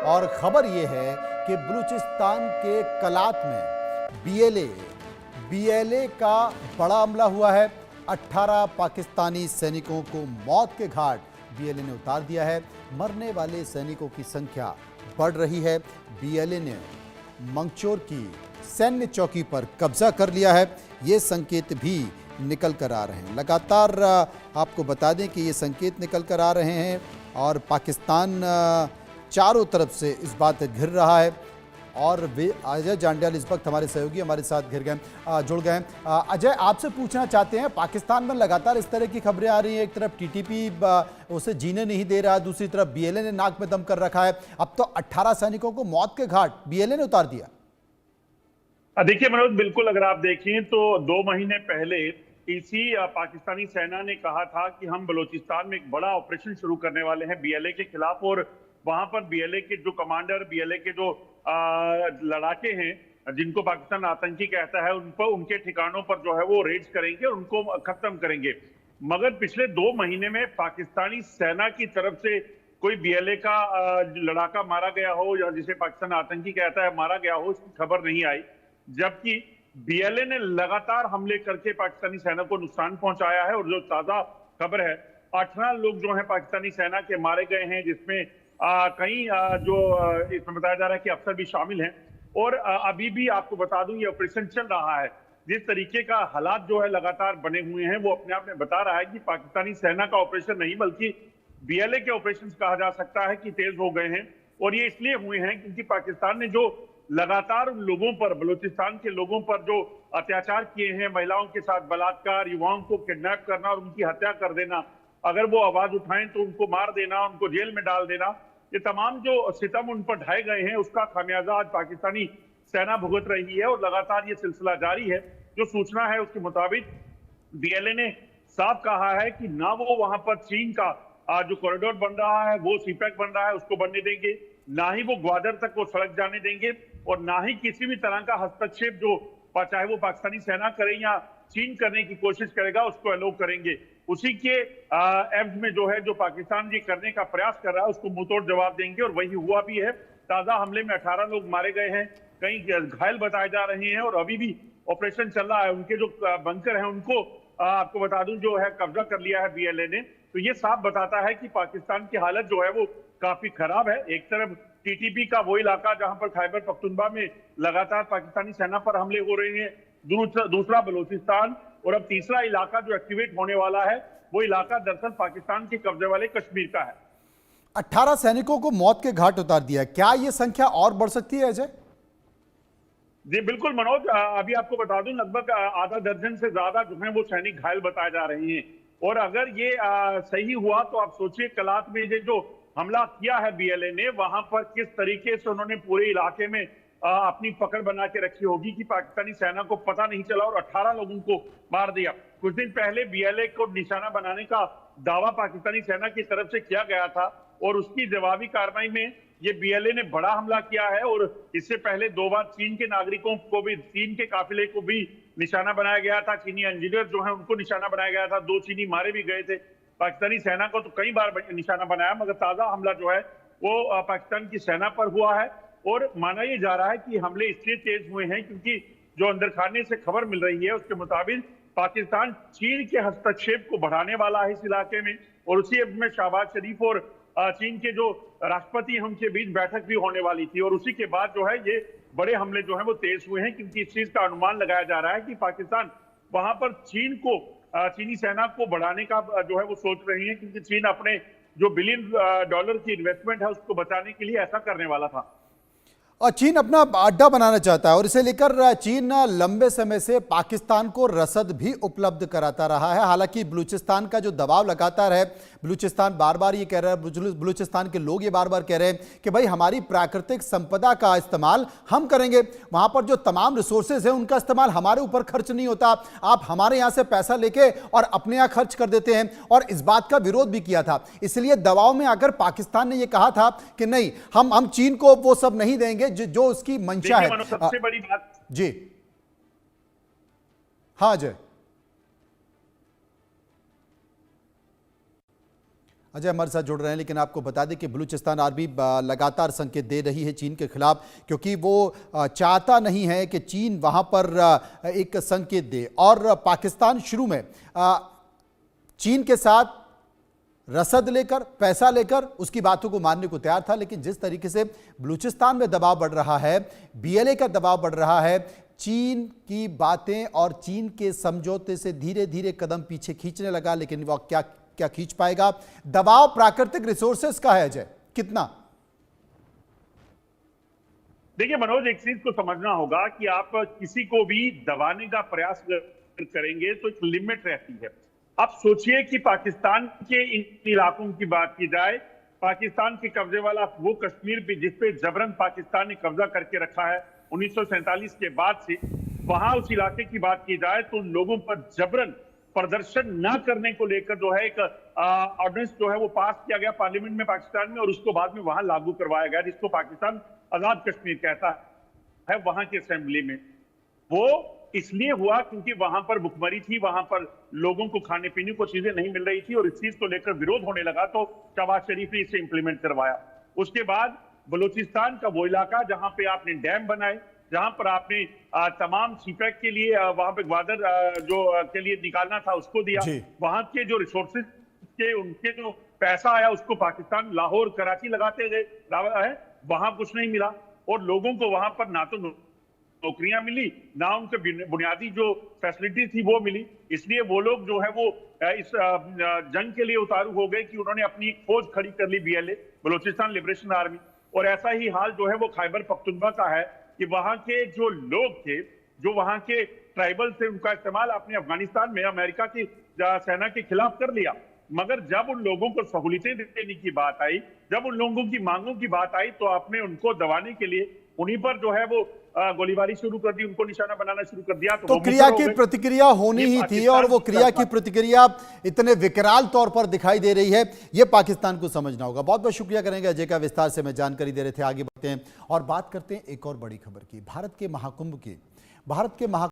और खबर यह है कि बलूचिस्तान के कलात में बीएलए का बड़ा हमला हुआ है। 18 पाकिस्तानी सैनिकों को मौत के घाट बीएलए ने उतार दिया है। मरने वाले सैनिकों की संख्या बढ़ रही है। बीएलए ने मंगचोर की सैन्य चौकी पर कब्जा कर लिया है। ये संकेत भी निकल कर आ रहे हैं। लगातार आपको बता दें कि ये संकेत निकल कर आ रहे हैं और पाकिस्तान चारों तरफ से इस बात घिर रहा है। और वे अजय जांडियाल इस वक्त हमारे सहयोगी हमारे साथ जुड़ गए हैं। अजय, आपसे पूछना चाहते हैं, पाकिस्तान में लगातार इस तरह की खबरें आ रही हैं। एक तरफ टीटीपी उसे जीने नहीं दे रहा, दूसरी तरफ बीएलए ने नाक में दम कर रखा है। अब तो 18 सैनिकों को मौत के घाट बीएलए ने उतार दिया। देखिए मनोज, बिल्कुल अगर आप देखें तो 2 महीने पहले इसी पाकिस्तानी सेना ने कहा था कि हम बलूचिस्तान में एक बड़ा ऑपरेशन शुरू करने वाले हैं बीएलए के खिलाफ, और वहां पर बीएलए के जो कमांडर, बीएलए के जो लड़ाके हैं जिनको पाकिस्तान आतंकी कहता है, उन पर, उनके ठिकानों पर जो है वो रेड्स करेंगे और उनको खत्म करेंगे। मगर पिछले 2 महीने में पाकिस्तानी सेना की तरफ से कोई बीएलए का लड़ाका मारा गया हो या जिसे पाकिस्तान आतंकी कहता है मारा गया हो, इसकी खबर नहीं आई। जबकि बीएलए ने लगातार हमले करके पाकिस्तानी सेना को नुकसान पहुंचाया है। और जो ताजा खबर है, 18 लोग जो हैं पाकिस्तानी सेना के मारे गए हैं, जिसमें कई इसमें बताया जा रहा है कि अफसर भी शामिल हैं। और अभी भी आपको बता दूं, ये ऑपरेशन चल रहा है। जिस तरीके का हालात जो है लगातार बने हुए हैं, वो अपने आप में बता रहा है कि पाकिस्तानी सेना का ऑपरेशन नहीं बल्कि बीएलए के ऑपरेशन कहा जा सकता है कि तेज हो गए हैं। और ये इसलिए हुए हैं क्योंकि पाकिस्तान ने जो लगातार उन लोगों पर, बलूचिस्तान के लोगों पर जो अत्याचार किए हैं, महिलाओं के साथ बलात्कार, युवाओं को किडनैप करना और उनकी हत्या कर देना, अगर वो आवाज उठाएं तो उनको मार देना, उनको जेल में डाल देना, ये तमाम जो सितम उन पर ढाए गए हैं, उसका खामियाजा आज पाकिस्तानी सेना भुगत रही है। और लगातार ये सिलसिला जारी है। जो सूचना है उसके मुताबिक बीएलए ने साफ कहा है कि ना वो वहां पर चीन का जो कॉरिडोर बन रहा है, वो सीपैक बन रहा है, उसको बनने देंगे, ना ही वो ग्वादर तक वो सड़क जाने देंगे, और ना ही किसी भी तरह का हस्तक्षेप जो चाहे वो पाकिस्तानी सेना करे या चीन करने की कोशिश करेगा, उसको अलो करेंगे। उसी के एब्स में जो है, जो पाकिस्तान ये करने का प्रयास कर रहा है, उसको मुंहतोड़ जवाब देंगे। और वही हुआ भी है। ताजा हमले में 18 लोग मारे गए हैं, कई घायल बताए जा रहे हैं, और अभी भी ऑपरेशन चल रहा है। उनके जो बंकर हैं उनको आपको बता दूं जो है कब्जा कर लिया है बीएलए ने। तो ये साफ बताता है कि पाकिस्तान की हालत जो है वो काफी खराब है। एक तरफ टीटीपी का वो इलाका जहां पर खैबर पख्तूनख्वा में लगातार पाकिस्तानी सेना पर हमले हो रहे हैं, दूसरा बलूचिस्तान, और अब तीसरा इलाका जो एक्टिवेट होने वाला है, वो इलाका दरअसल पाकिस्तान के कब्जे वाले कश्मीर का है। 18 सैनिकों को मौत के घाट उतार दिया। क्या यह संख्या और बढ़ सकती है अजय? जी बिल्कुल मनोज, अभी आपको बता दूं लगभग आधा दर्जन से ज्यादा जो है वो सैनिक घायल बताए जा रहे हैं। और अगर ये सही हुआ तो आप सोचिए, कलात में ये जो हमला किया है बीएलए ने, वहां पर किस तरीके से उन्होंने पूरे इलाके में अपनी पकड़ बना के रखी होगी कि पाकिस्तानी सेना को पता नहीं चला और 18 लोगों को मार दिया। कुछ दिन पहले बीएलए को निशाना बनाने का दावा पाकिस्तानी सेना की तरफ से किया गया था, और उसकी जवाबी कार्रवाई में ये बीएलए ने बड़ा हमला किया है। और इससे पहले 2 बार चीन के नागरिकों को भी, चीन के काफिले को भी निशाना बनाया गया था। चीनी इंजीनियर जो है उनको निशाना बनाया गया था। 2 चीनी मारे भी गए थे। पाकिस्तानी सेना को तो कई बार निशाना बनाया, मगर ताजा हमला जो है वो पाकिस्तान की सेना पर हुआ है। और माना यह जा रहा है कि हमले इसलिए तेज हुए हैं क्योंकि जो अंदर खाने से खबर मिल रही है उसके मुताबिक पाकिस्तान चीन के हस्तक्षेप को बढ़ाने वाला है इस इलाके में। और उसी में शहबाज शरीफ और चीन के जो राष्ट्रपति हैं उनके बीच बैठक भी होने वाली थी। और उसी के बाद जो है ये बड़े हमले जो है वो तेज हुए हैं, क्योंकि इस चीज का अनुमान लगाया जा रहा है कि पाकिस्तान वहां पर चीनी सेना को बढ़ाने का जो है वो सोच रही है, क्योंकि चीन अपने जो $1 बिलियन की इन्वेस्टमेंट है उसको बचाने के लिए ऐसा करने वाला था। और चीन अपना अड्डा बनाना चाहता है और इसे लेकर चीन लंबे समय से पाकिस्तान को रसद भी उपलब्ध कराता रहा है। हालांकि बलूचिस्तान का जो दबाव लगातार है, बलूचिस्तान बार बार ये कह रहा है, बलूचिस्तान के लोग ये बार बार कह रहे हैं कि भाई हमारी प्राकृतिक संपदा का इस्तेमाल हम करेंगे, वहां पर जो तमाम रिसोर्सेज हैं उनका इस्तेमाल हमारे ऊपर खर्च नहीं होता, आप हमारे यहां से पैसा लेके और अपने यहां खर्च कर देते हैं। और इस बात का विरोध भी किया था। इसलिए दबाव में आकर पाकिस्तान ने यह कहा था कि नहीं, हम चीन को वो सब नहीं देंगे जो उसकी मंशा है। सबसे बड़ी बात जी हाँ जय, अजय हमारे साथ जुड़ रहे हैं, लेकिन आपको बता दें कि बलूचिस्तान आर्मी लगातार संकेत दे रही है चीन के खिलाफ, क्योंकि वो चाहता नहीं है कि चीन वहां पर एक संकेत दे। और पाकिस्तान शुरू में चीन के साथ रसद लेकर, पैसा लेकर उसकी बातों को मानने को तैयार था, लेकिन जिस तरीके से बलूचिस्तान में दबाव बढ़ रहा है, बीएलए का दबाव बढ़ रहा है, चीन की बातें और चीन के समझौते से धीरे धीरे कदम पीछे खींचने लगा। लेकिन वह क्या खींच पाएगा? दबाव प्राकृतिक रिसोर्सेस का है अजय, कितना? देखिए मनोज, एक चीज को समझना होगा कि आप किसी को भी दबाने का प्रयास करेंगे तो एक लिमिट रहती है। आप सोचिए कि पाकिस्तान के इन इलाकों की बात की जाए, पाकिस्तान के कब्जे वाला वो कश्मीर भी जिसपे जबरन पाकिस्तान ने कब्जा करके रखा है 1947 के बाद से, वहां उस इलाके की बात की जाए तो लोगों पर जबरन प्रदर्शन न करने को लेकर जो है एक ऑर्डिनेंस जो है वो पास किया गया पार्लियामेंट में पाकिस्तान में, और उसको बाद में वहां लागू करवाया गया, जिसको पाकिस्तान आजाद कश्मीर कहता है वहां की असेंबली में। वो इसलिए हुआ क्योंकि वहां पर भुखमरी थी, वहां पर लोगों को खाने पीने को चीजें नहीं मिल रही थी, और इस चीज को लेकर विरोध होने लगा तो शहबाज शरीफ ने इसे इंप्लीमेंट करवाया। उसके बाद बलूचिस्तान का वो इलाका जहां पे आपने डैम बनाए, जहां पर आपने तमाम सीपैक के लिए वहां पे ग्वादर जो के लिए निकालना था उसको दिया, वहां के जो रिसोर्सेज के उनके जो पैसा आया उसको पाकिस्तान लाहौर कराची लगाते गए, वहां कुछ नहीं मिला, और लोगों को वहां पर ना तो नौकरियां मिली, ना उनके बुनियादी जो फैसिलिटी थी वो मिली। इसलिए वो लोग जो है वो इस जंग के लिए उतारू हो गए कि उन्होंने अपनी फौज खड़ी कर ली, बीएलए बलूचिस्तान लिबरेशन आर्मी। और ऐसा ही हाल जो है वो खैबर पख्तूनख्वा का है कि वहां के जो लोग थे, जो वहां के ट्राइबल थे, उनका इस्तेमाल आपने अफगानिस्तान में अमेरिका की सेना के खिलाफ कर लिया। मगर जब उन लोगों को सहूलियतें देने की बात आई, जब उन लोगों की मांगों की बात आई, तो आपने उनको दबाने के लिए उन्हीं पर जो है वो गोलीबारी शुरू कर दी, उनको निशाना बनाना शुरू कर दिया। तो क्रिया की प्रतिक्रिया होनी ही थी, और वो क्रिया की प्रतिक्रिया इतने विकराल तौर पर दिखाई दे रही है, ये पाकिस्तान को समझना होगा। बहुत बहुत शुक्रिया करेंगे अजय का, विस्तार से मैं जानकारी दे रहे थे। आगे बढ़ते हैं और बात करते हैं एक और बड़ी खबर की, भारत के महाकुंभ की। भारत के